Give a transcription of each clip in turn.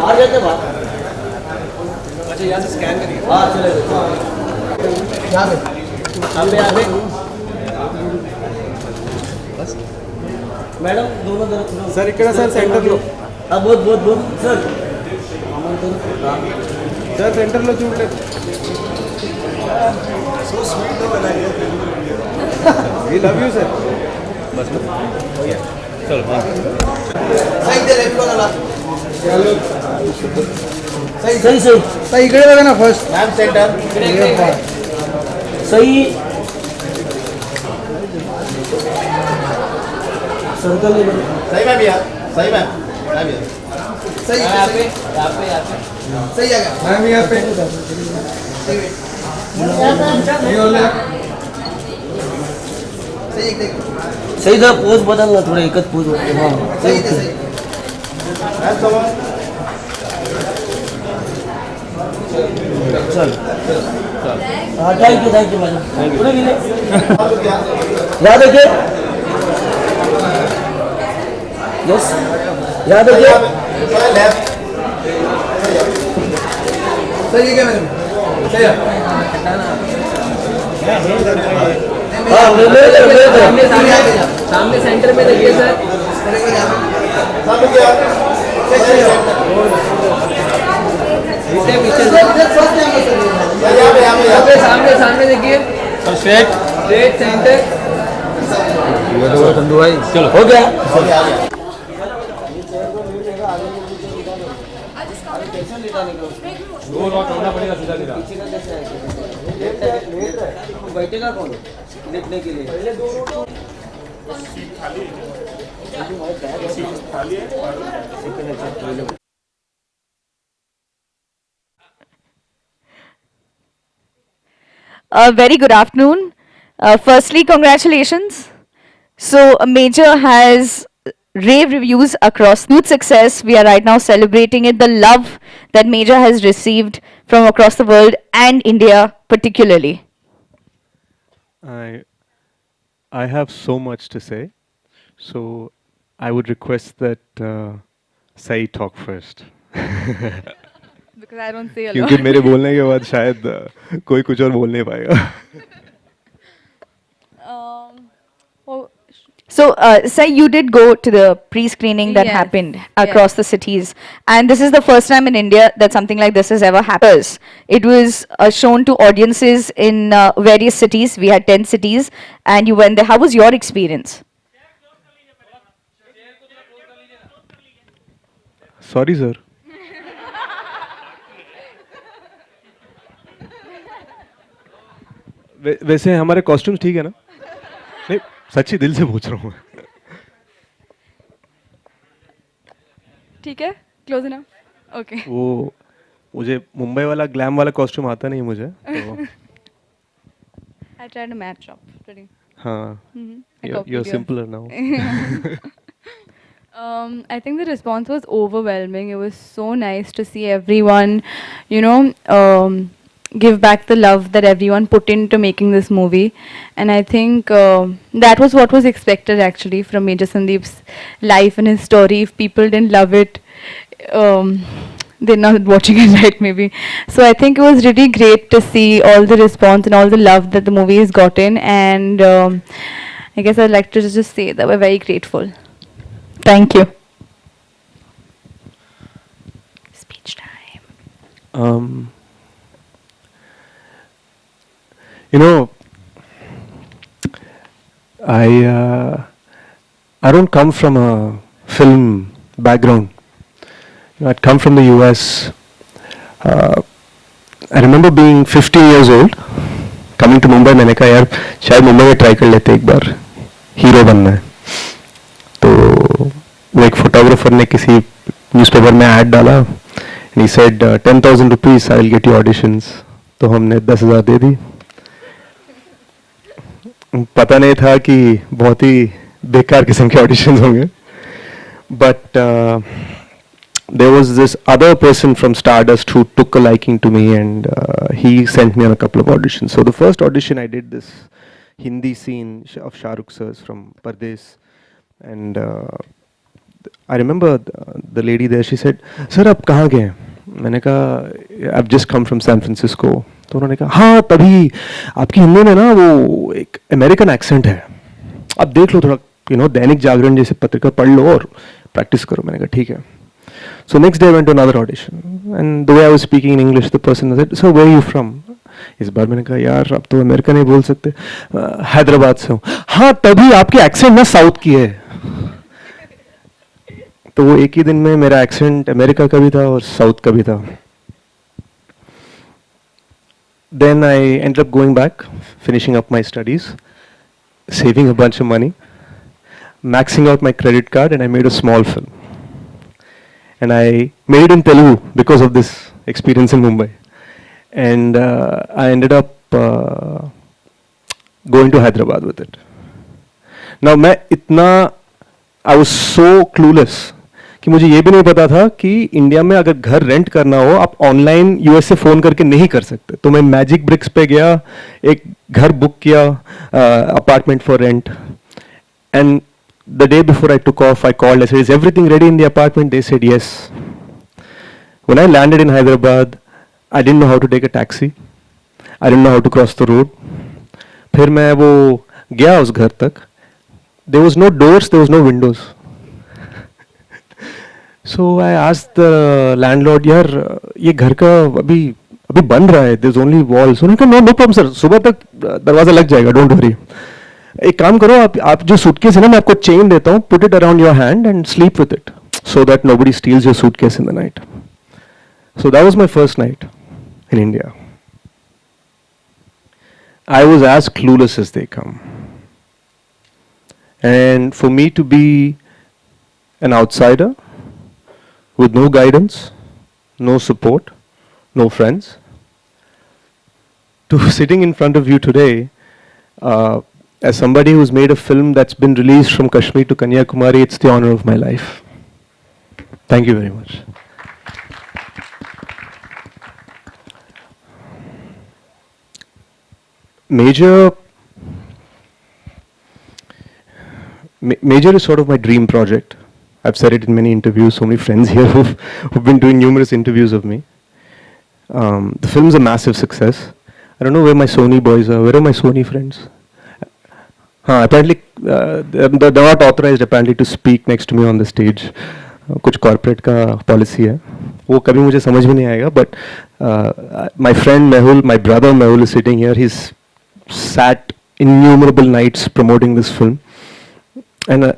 बाहर जाते बाहर। अच्छा यहाँ से स्कैन करिए। हाँ चलेगा। यहाँ पे यहाँ पे बस मैडम दोनों तरफ सर इकड़ा सर सेंटर लो। हाँ बहुत बहुत बहुत सर सर सेंटर लो चूड़ले सो स्वीट हो बना वी लव यू सर बस हो गया चलो सही दे लेफ्ट को ना सही सही सही सही इकडे बघा ना फर्स्ट मॅम सेंटर सही सर्कल नहीं बना सही मैम यार सही मैम सही यहाँ पे सही आ गया मैम यहाँ पे सही सही जरा पोज बदलना थोड़ा एकच पोज होते हाँ सही सही चल हाँ थैंक यू मैडम पूरे गिने याद रखिए यस याद रखिए सही है मैडम सही है हाँ सामने सेंटर में देखिए सर पीछे सामने सामने देखिए स्ट्रेट सेंटर चंदू भाई चलो हो गया बैठेगा कौन लेटने के लिए Very good afternoon. Firstly, congratulations. So, Major has rave reviews across. Huge success. We are right now celebrating it. The love that Major has received from across the world and India particularly. I have so much to say. So, I would request that Sai talk first. Because I don't say a lot. क्योंकि मेरे बोलने के बाद शायद कोई कुछ और बोल नहीं पाएगा. So, Sai, you did go to the pre-screening that happened across the cities. And this is the first time in India that something like this has ever happened. It was shown to audiences in various cities. We had 10 cities. And you went there. How was your experience? Sorry, sir. वैसे हमारे costumes ठीक है ना? नहीं सच्ची दिल से पूछ रहा हूँ. ठीक है, क्लोज इनफ. ओके. वो मुझे मुंबई वाला ग्लैम वाला कॉस्ट्यूम आता नहीं मुझे. तो I tried to match up. Pretty. हाँ. You're simpler now. I think the response was overwhelming. It was so nice to see everyone, you know, give back the love that everyone put into making this movie. And I think that was what was expected actually from Major Sandeep's life and his story. If people didn't love it, they're not watching it right maybe. So I think it was really great to see all the response and all the love that the movie has gotten. And I guess I'd like to just say that we're very grateful. Thank you. Speech time. You know, I don't come from a film background. You know, I'd come from the US. I remember being 15 years old, coming to Mumbai. मैंने कहा यार शायद मुंबई में try कर लेते एक बार, hero बनना है. तो वो एक फोटोग्राफर ने किसी न्यूज़पेपर में ऐड डाला. And he said 10,000 rupees I will get you auditions. तो हमने 10,000 दे दी. पता नहीं था कि बहुत ही बेकार किस्म के ऑडिशंस होंगे. But there was this other person from Stardust who took a liking to me, and he sent me on a couple of auditions. So the first audition I did this Hindi scene of Shah Rukh sir's from Pardes, and I remember the lady there, she said, "Sir, आप कहाँ गए?" मैंने कहा, "I've just come from San Francisco." तो उन्होंने कहा, "हाँ, तभी आपकी हिंदी में ना वो एक अमेरिकन एक्सेंट है, आप देख लो थोड़ा, दैनिक जागरण जैसे पत्रिका पढ़ लो और प्रैक्टिस करो." मैंने कहा, "ठीक है." So next day I went to another audition, and the way I was speaking in English, the person said, "So where are you from?" इस बार मैंने कहा, "यार अब तो अमेरिका नहीं बोल सकते, हैदराबाद से हूँ." "हाँ, तभी आपकी एक्सेंट ना साउथ की है." तो वो एक ही दिन में मेरा एक्सेंट अमेरिका का भी था और साउथ का भी था. Then I ended up going back, finishing up my studies, saving a bunch of money, maxing out my credit card, and I made a small film. And I made it in Telugu because of this experience in Mumbai. And I ended up going to Hyderabad with it. Now I was so clueless कि मुझे ये भी नहीं पता था कि India में अगर घर रेंट करना हो आप ऑनलाइन यूएस से फ़ोन करके नहीं कर सकते. तो मैं मैजिक ब्रिक्स पे गया, एक घर बुक किया, apartment for rent. And the day before I took off, I called. I said, "Is everything ready in the apartment?" They said yes. When I landed in Hyderabad, I didn't know how to take a taxi. I didn't know how to cross the road. फिर मैं वो गया उस घर तक. There was no doors, there was no windows. So I asked the landlord, "यार ये घर का अभी बन रहा है. There's only walls." उन्होंने कहा, "No problem sir. सुबह तक दरवाजा लग जाएगा. Don't worry. एक काम करो, आप जो सूटकेस है ना, मैं आपको चेन देता हूँ, put it around your hand and sleep with it so that nobody steals your suitcase in the night." So that was my first night in India. I was as clueless as they come. And for me to be an outsider with no guidance, no support, no friends, to sitting in front of you today, as somebody who's made a film that's been released from Kashmir to Kanyakumari, it's the honor of my life. Thank you very much. Major is sort of my dream project. I've said it in many interviews, so many friends here who've been doing numerous interviews of me. The film's a massive success. I don't know where my Sony boys are. Where are my Sony friends? Apparently, they're not authorized apparently to speak next to me on the stage. कुछ corporate का policy है. वो कभी मुझे समझ में नहीं आएगा. But my friend Mehul, my brother Mehul is sitting here. He's sat innumerable nights promoting this film. And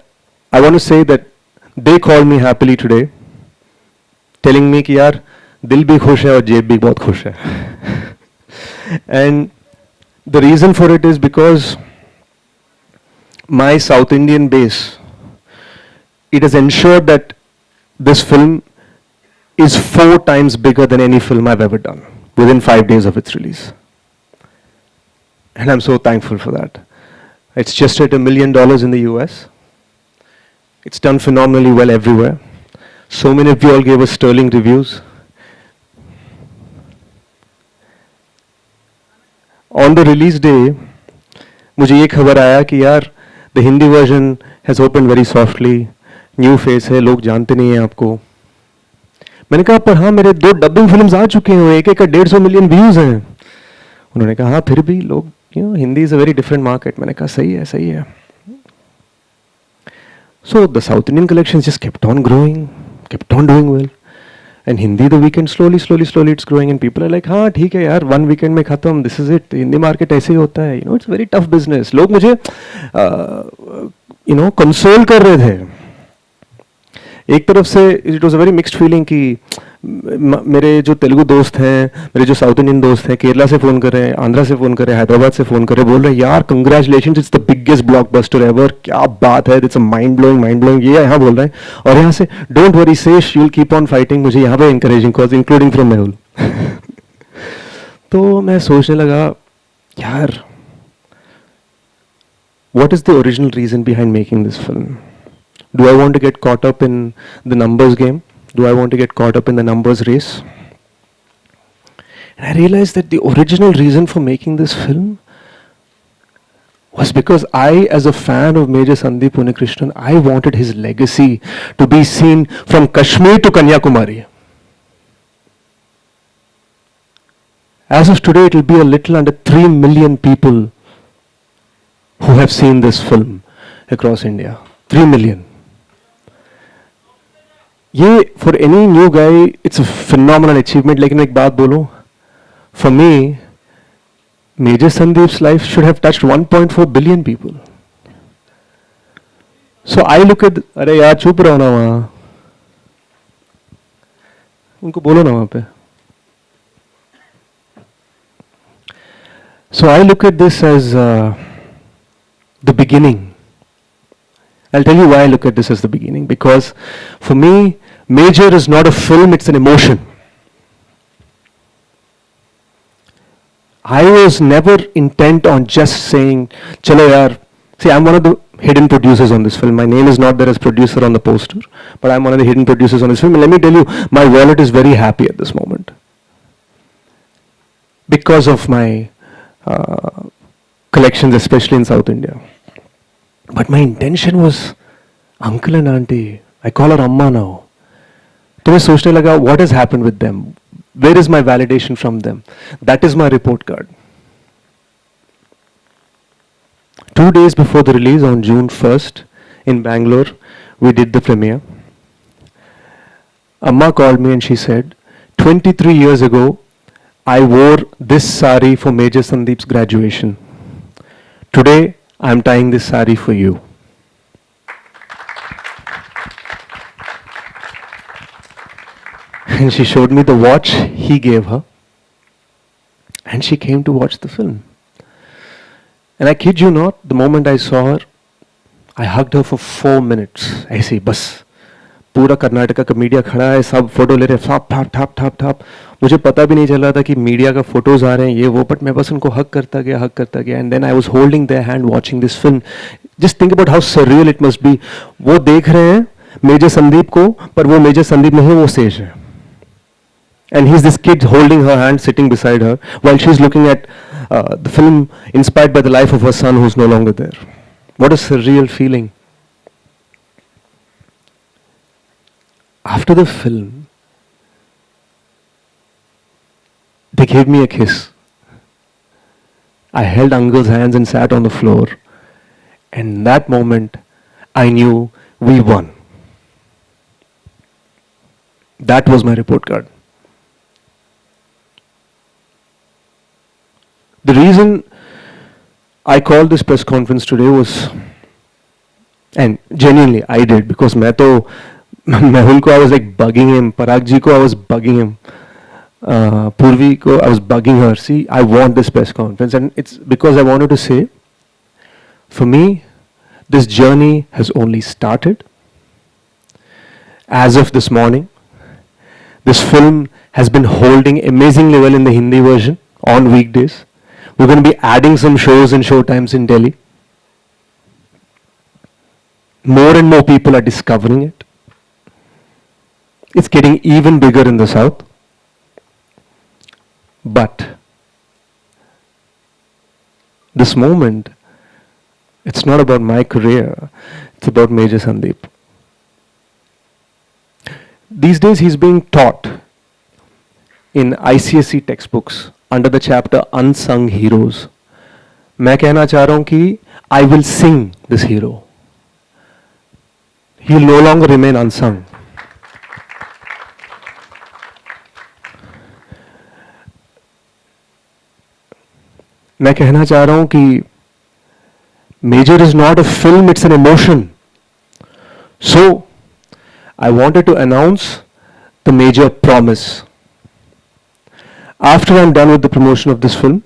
I want to say that they called me happily today, telling me कि यार दिल भी खुश है और जेब भी बहुत खुश है. And the reason for it is because my South Indian base, it has ensured that this film is 4 times bigger than any film I've ever done within 5 days of its release. And I'm so thankful for that. It's just at $1 million in the US. It's done phenomenally well everywhere. So many of you all gave us sterling reviews. On the release day, मुझे ये खबर आया कि यार the Hindi version has opened very softly. New face है, लोग जानते नहीं हैं आपको. मैंने कहा, पर हाँ मेरे 2 डबिंग फिल्म्स आ चुके हैं, एक का 150 मिलियन व्यूज हैं. उन्होंने कहा, हाँ फिर भी लोग, Hindi is a very different market. मैंने कहा, सही है, सही है. So the South Indian collections just kept on growing, kept on doing well. And Hindi, the weekend, slowly it's growing, and people are like, हाँ ठीक है यार, 1 weekend में खत्म, this is it. Hindi market ऐसे ही होता है. It's very tough business. लोग मुझे console कर रहे थे. एक तरफ से it was a very mixed feeling कि मेरे जो तेलुगु दोस्त हैं, मेरे जो साउथ इंडियन दोस्त हैं, केरला से फ़ोन कर रहे हैं, आंध्रा से फ़ोन कर रहे हैं, हैदराबाद से फ़ोन कर रहे हैं, बोल रहे हैं यार congratulations, it's the biggest blockbuster ever, क्या बात है, इट्स अ माइंड ब्लोइंग, ये यहाँ बोल रहे हैं. और यहाँ से don't worry sash, you will keep on fighting, मुझे यहाँ पे encouraging cause including from Mehul. तो मैं सोचने लगा, यार what is the original reason behind making this film? Do I want to get caught up in the numbers game? Do I want to get caught up in the numbers race? And I realized that the original reason for making this film was because I, as a fan of Major Sandeep Unnikrishnan, I wanted his legacy to be seen from Kashmir to Kanyakumari. As of today, it will be a little under 3 million people who have seen this film across India. 3 million. ये for any new guy, it's a phenomenal achievement. लेकिन एक बात बोलूं, for me, Major Sandeep's life should have touched 1.4 billion people. So I look at, अरे यार चुप रहो ना वहाँ, उनको बोलो ना वहाँ पे. So I look at this as the beginning. I'll tell you why I look at this as the beginning. Because for me, Major is not a film, it's an emotion. I was never intent on just saying, chalo yaar. See, I'm one of the hidden producers on this film. My name is not there as producer on the poster, but I'm one of the hidden producers on this film. And let me tell you, my wallet is very happy at this moment. Because of my collections, especially in South India. But my intention was, uncle and auntie, I call her Amma now. तुम्हें सोचने लगा, what has happened with them? Where is my validation from them? That is my report card. 2 days before the release, on June 1st, in Bangalore, we did the premiere. Amma called me and she said, 23 years ago, I wore this sari for Major Sandeep's graduation. Today, I'm tying this sari for you. And she showed me the watch he gave her. And she came to watch the film. And I kid you not, the moment I saw her, I hugged her for 4 minutes. ऐसे बस पूरा कर्नाटका का media खड़ा है, सब photo ले रहे हैं, ठाप ठाप ठाप ठाप. मुझे पता भी नहीं चल रहा था कि मीडिया का फोटोज आ रहे हैं ये वो, बट मैं बस उनको हग करता गया. And then I was holding their hand watching this film. Just think about how surreal it must be. वो देख रहे हैं मेजर संदीप को, पर वो मेजर संदीप नहीं, वो सेश है. And he's this kid holding her hand, sitting beside her, while she's looking at the film inspired by the life of her son who's no longer there. What a surreal feeling. After the film, they gave me a kiss. I held Uncle's hands and sat on the floor. And in that moment, I knew we won. That was my report card. The reason I called this press conference today was, and genuinely I did, because Mehul ko I was like bugging him, Parag ji ko I was bugging him, Purvi ko I was bugging her. See, I want this press conference, and it's because I wanted to say, for me, this journey has only started. As of this morning, this film has been holding amazingly well in the Hindi version on weekdays. We're going to be adding some shows and showtimes in Delhi. More and more people are discovering it. It's getting even bigger in the South. But this moment, it's not about my career, it's about Major Sandeep. These days he's being taught in ICSE textbooks under the chapter Unsung Heroes. मैं कहना चाह रहा हूं कि I will sing this hero. He will no longer remain unsung. मैं कहना चाह रहा हूं कि Major is not a film, it's an emotion. So, I wanted to announce the Major promise. After I'm done with the promotion of this film,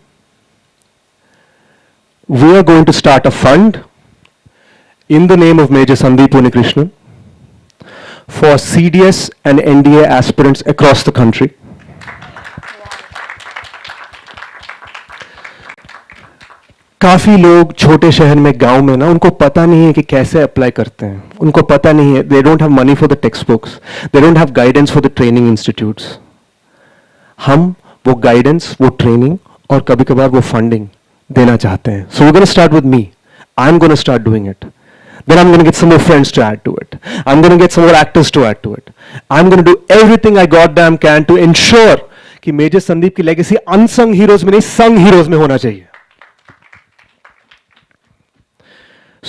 we are going to start a fund in the name of Major Sandeep Unnikrishnan for CDS and NDA aspirants across the country. काफ़ी लोग छोटे शहर में गांव में ना उनको पता नहीं है कि कैसे अप्लाई करते हैं. उनको पता नहीं है. They don't have money for the textbooks. They don't have guidance for the training institutes. हम वो guidance, वो training और कभी कभार वो funding देना चाहते हैं. So we're going to start with me. I'm going to start doing it. Then I'm going to get some more friends to add to it. I'm going to get some more actors to add to it. I'm going to do everything I goddamn can to ensure कि major Sandeep की legacy unsung heroes में नहीं, संग heroes में होना चाहिए.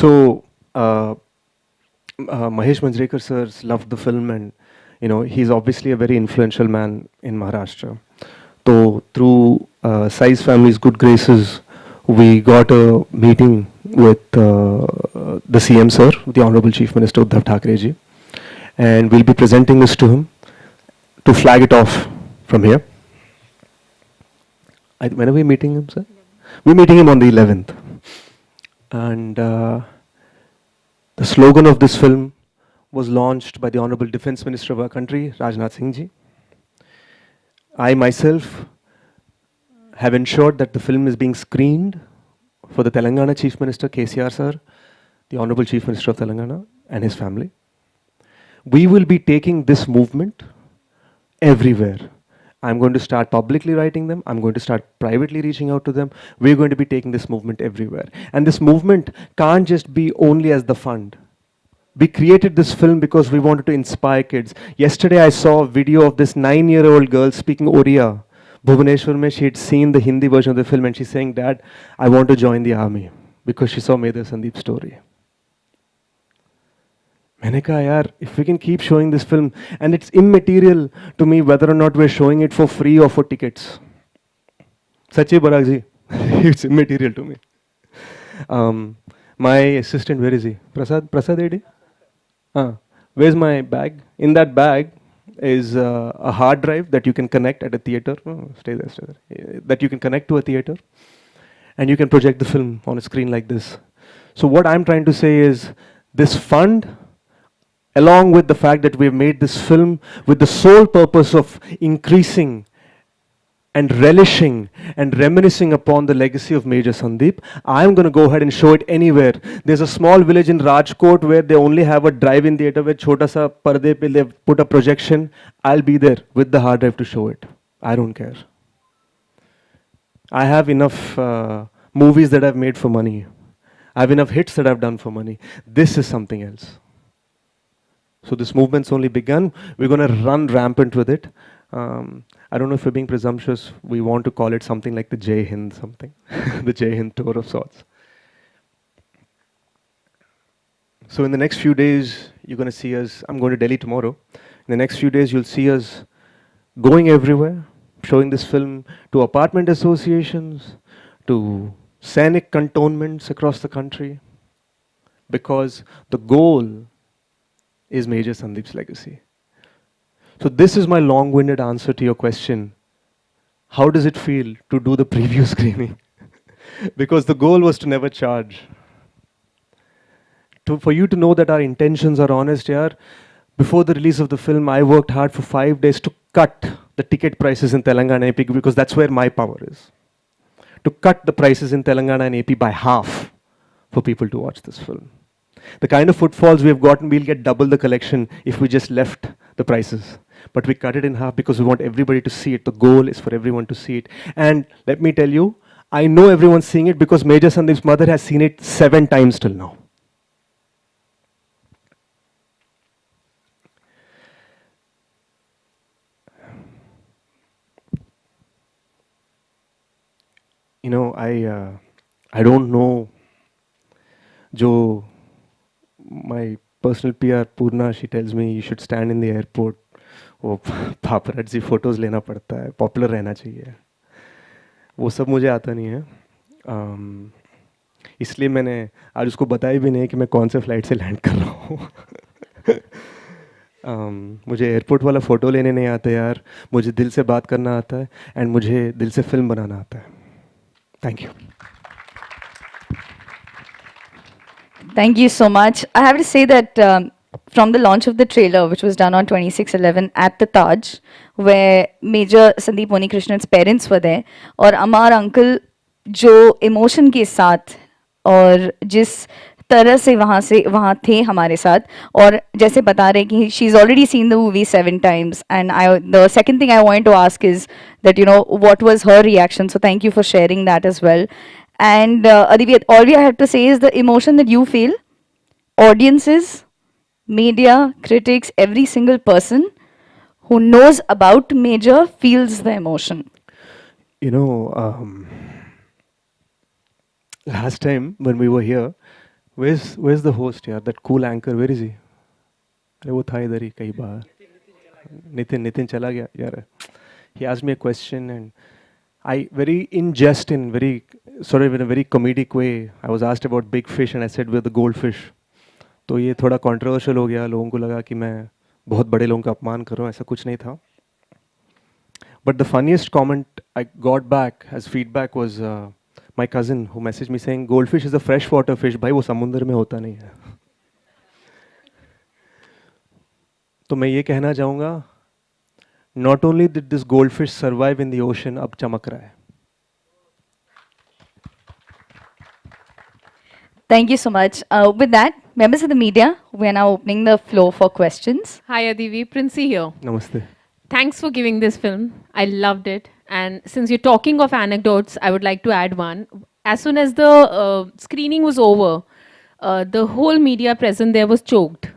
So Mahesh Manjrekar sir loved the film, and he's obviously a very influential man in Maharashtra. So through Sai's family's good graces, we got a meeting with the CM sir, the Honorable Chief Minister Uddhav Thackeray ji, and we'll be presenting this to him to flag it off from here. When are we meeting him, sir? We're meeting him on the 11th. And the slogan of this film was launched by the Honorable Defense Minister of our country, Rajnath Singh ji. I myself have ensured that the film is being screened for the Telangana Chief Minister, KCR sir, the Honorable Chief Minister of Telangana, and his family. We will be taking this movement everywhere. I'm going to start publicly writing them. I'm going to start privately reaching out to them. We're going to be taking this movement everywhere. And this movement can't just be only as the fund. We created this film because we wanted to inspire kids. Yesterday I saw a video of this 9-year-old girl speaking Oriya. Bhubaneswar mein, she had seen the Hindi version of the film and she's saying, Dad, I want to join the army, because she saw Major Sandeep's story. मैंने कहा यार, if we can keep showing this film, and it's immaterial to me whether or not we're showing it for free or for tickets. Sachi Barag ji, it's immaterial to me. My assistant, where is he? Prasad Edi? Where's my bag? In that bag is a hard drive that you can connect at a theater. Stay there. That you can connect to a theater, and you can project the film on a screen like this. So what I'm trying to say is, this fund, along with the fact that we've made this film with the sole purpose of increasing and relishing and reminiscing upon the legacy of Major Sandeep, I'm going to go ahead and show it anywhere. There's a small village in Rajkot where they only have a drive-in theater where chota sa parde pe they've put a projection. I'll be there with the hard drive to show it. I don't care. I have enough movies that I've made for money. I have enough hits that I've done for money. This is something else. So this movement's only begun. We're going to run rampant with it. I don't know if we're being presumptuous. We want to call it something like the Jai Hind something. The Jai Hind tour of sorts. So in the next few days, you're going to see us. I'm going to Delhi tomorrow. In the next few days, you'll see us going everywhere, showing this film to apartment associations, to scenic cantonments across the country, because the goal is Major Sandeep's legacy. So this is my long-winded answer to your question. How does it feel to do the preview screening? Because the goal was to never charge. For you to know that our intentions are honest, yaar, before the release of the film, I worked hard for 5 days to cut the ticket prices in Telangana and AP, because that's where my power is. To cut the prices in Telangana and AP by half for people to watch this film. The kind of footfalls we have gotten, we'll get double the collection if we just left the prices. But we cut it in half because we want everybody to see it. The goal is for everyone to see it. And let me tell you, I know everyone's seeing it because Major Sandeep's mother has seen it 7 times till now. You know, I don't know. My personal PR, Purna, she tells me you should stand in the airport. वो paparazzi photos लेना पड़ता है, popular रहना चाहिए. वो सब मुझे आता नहीं है. इसलिए मैंने आज उसको बताया भी नहीं कि मैं कौन से फ्लाइट से लैंड कर रहा हूँ. मुझे एयरपोर्ट वाला फ़ोटो लेने नहीं आता यार. मुझे दिल से बात करना आता है, एंड मुझे दिल से फिल्म बनाना आता है. Thank you. Thank you so much. I have to say that from the launch of the trailer, which was done on 26/11 at the Taj, where Major Sandeep Unnikrishnan's parents were there, और अमार uncle जो emotion के साथ और जिस तरह से वहाँ थे हमारे साथ, और जैसे बता रहे कि she's already seen the movie 7 times, and the second thing I wanted to ask is that, you know, what was her reaction? So thank you for sharing that as well. And Adivi, all we have to say is the emotion that you feel, audiences, media, critics, every single person who knows about Major feels the emotion. You know, last time when we were here, where's the host? Yeah, that cool anchor. Where is he? अरे वो था इधर ही कहीं बाहर. Nitin चला गया यार. He asked me a question and I very in jest in very sort of in a very comedic way. I was asked about big fish and I said we're the goldfish. तो ये थोड़ा controversial हो गया. लोगों को लगा कि मैं बहुत बड़े लोगों का अपमान कर रहा हूँ. ऐसा कुछ नहीं था. But the funniest comment I got back as feedback was my cousin who messaged me saying goldfish is a freshwater fish. भाई वो समुद्र में होता नहीं है. तो मैं ये कहना चाहूँगा not only did this goldfish survive in the ocean, अब चमक रहा है. Thank you so much. With that, members of the media, we are now opening the floor for questions. Hi Adivi, Princey here. Namaste. Thanks for giving this film. I loved it. And since you're talking of anecdotes, I would like to add one. As soon as the screening was over, the whole media present there was choked.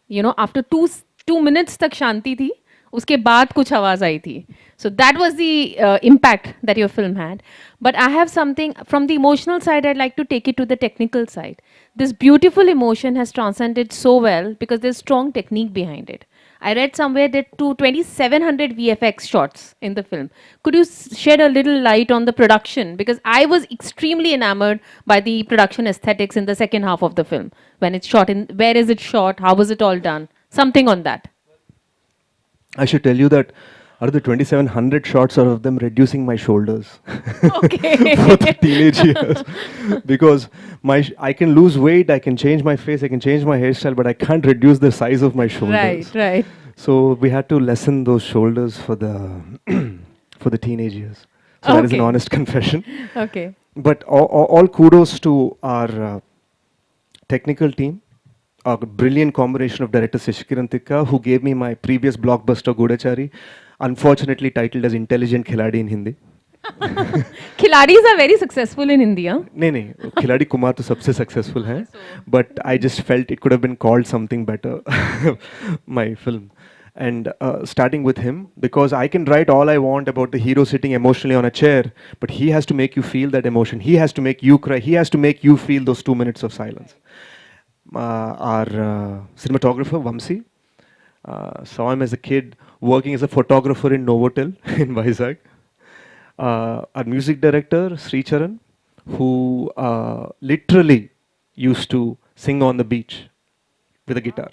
You know, after 2 minutes tak shanti thi, uske baad kuch आवाज आई थी. So that was the impact that your film had. But I have something from the emotional side. I'd like to take it to the technical side. This beautiful emotion has transcended so well because there's strong technique behind it. I read somewhere that 2,700 VFX shots in the film. Could you shed a little light on the production? Because I was extremely enamored by the production aesthetics in the second half of the film. When it's shot in, where is it shot? How was it all done? Something on that. I should tell you that out of the 2,700 shots, out of them reducing my shoulders Okay. for the teenage years, because I can lose weight, I can change my face, I can change my hairstyle, but I can't reduce the size of my shoulders. Right, right. So we had to lessen those shoulders for the for the teenage years. So that is an Okay. honest confession. Okay. But all kudos to our technical team, a brilliant combination of director Seshkiran Tikka, who gave me my previous blockbuster Godachari, unfortunately titled as Intelligent Khiladi in Hindi. Khiladis are very successful in India. नहीं खिलाड़ी कुमार तो सबसे successful है, but I just felt it could have been called something better, my film. And starting with him, because I can write all I want about the hero sitting emotionally on a chair, but he has to make you feel that emotion. He has to make you cry. He has to make you feel those 2 minutes of silence. Our cinematographer, Vamsi, saw him as a kid working as a photographer in Novotel in Vizag. Our music director, Sri Charan, who literally used to sing on the beach with a guitar.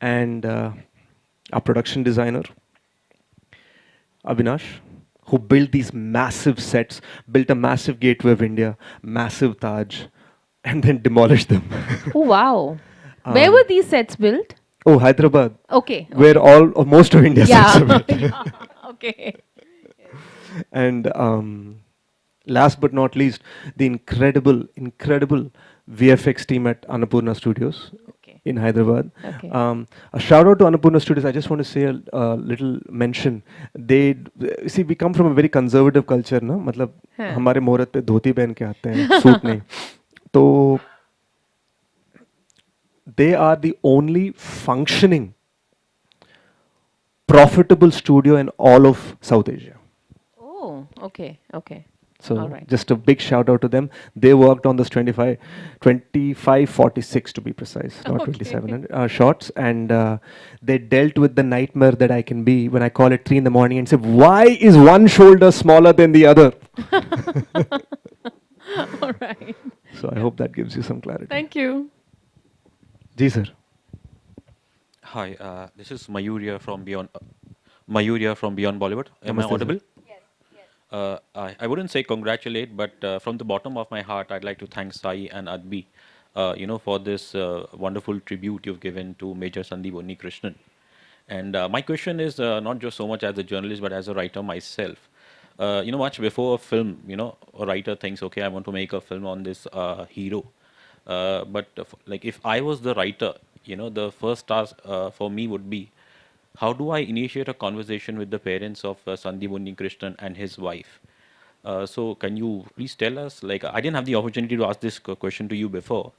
And our production designer, Avinash, who built these massive sets, built a massive gateway of India, massive Taj, and then demolished them. Oh, wow. Where were these sets built? Oh, Hyderabad, Okay. where most of India sets are built. Yeah. Okay. And last but not least, the incredible VFX team at Annapurna Studios Okay. in Hyderabad. Okay. A shout out to Annapurna Studios. I just want to say a little mention. They see, we come from a very conservative culture, ना मतलब हाँ. हमारे मुहूर्त पे धोती पहन के आते हैं, सूट नहीं. तो they are the only functioning profitable studio in all of South Asia. Oh, okay. Okay. So All right. just a big shout out to them. They worked on this 2546 to be precise, not Okay. 2700 shots, and they dealt with the nightmare that I can be when I call at 3 in the morning and say, why is one shoulder smaller than the other? All right. So I hope that gives you some clarity. Thank you. Ji sir. Hi, this is Mayuria from Beyond Bollywood. Am I Namaste, sir. audible? I wouldn't say congratulate, but from the bottom of my heart, I'd like to thank Sai and Adbi, for this wonderful tribute you've given to Major Sandeep Unnikrishnan. And my question is not just so much as a journalist, but as a writer myself. Much before a film, a writer thinks, okay, I want to make a film on this hero. But like if I was the writer, the first task for me would be, how do I initiate a conversation with the parents of Sandeep Unnikrishnan and his wife? So can you please tell us, like, I didn't have the opportunity to ask this question to you before.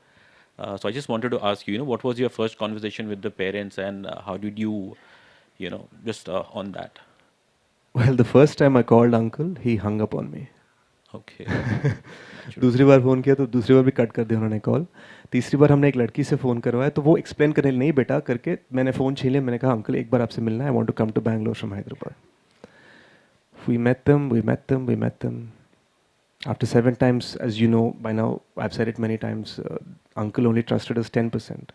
So I just wanted to ask you, what was your first conversation with the parents, and how did you, just on that? Well, the first time I called uncle, he hung up on me. Okay. Natural. दूसरी बार phone किया तो दूसरी बार भी cut कर दिया उन्होंने call. तीसरी बार हमने एक लड़की से फ़ोन करवाया तो वो एक्सप्लेन करने नहीं बेटा करके मैंने फ़ोन छीन लिया. मैंने कहा अंकल एक बार आपसे मिलना है. I want to come to Bangalore from Hyderabad. We met them. After 7 times, as you know by now, I've said it many times, uncle only trusted us 10%.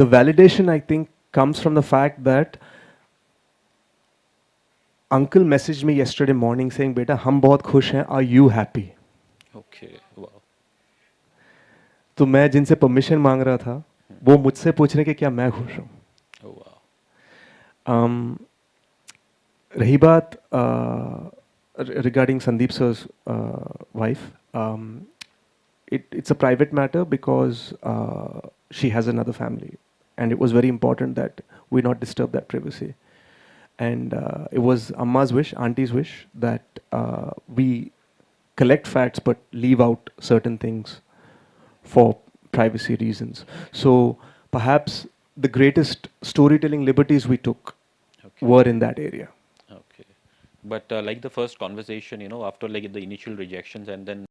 The validation, I think, comes from the fact that uncle messaged me yesterday morning saying, beta, हम बहुत खुश हैं, are you happy? Okay. Wow. तो मैं जिनसे permission मांग रहा था वो मुझसे पूछ रहे कि क्या मैं खुश हूँ. Oh wow. रही बात regarding Sandeep sir's wife, it's a private matter because she has another family, and it was very important that we not disturb that privacy. And it was Amma's wish, Auntie's wish, that we collect facts but leave out certain things for privacy reasons. So perhaps the greatest storytelling liberties we took Okay. were in that area. Okay. But like the first conversation, after like the initial rejections and then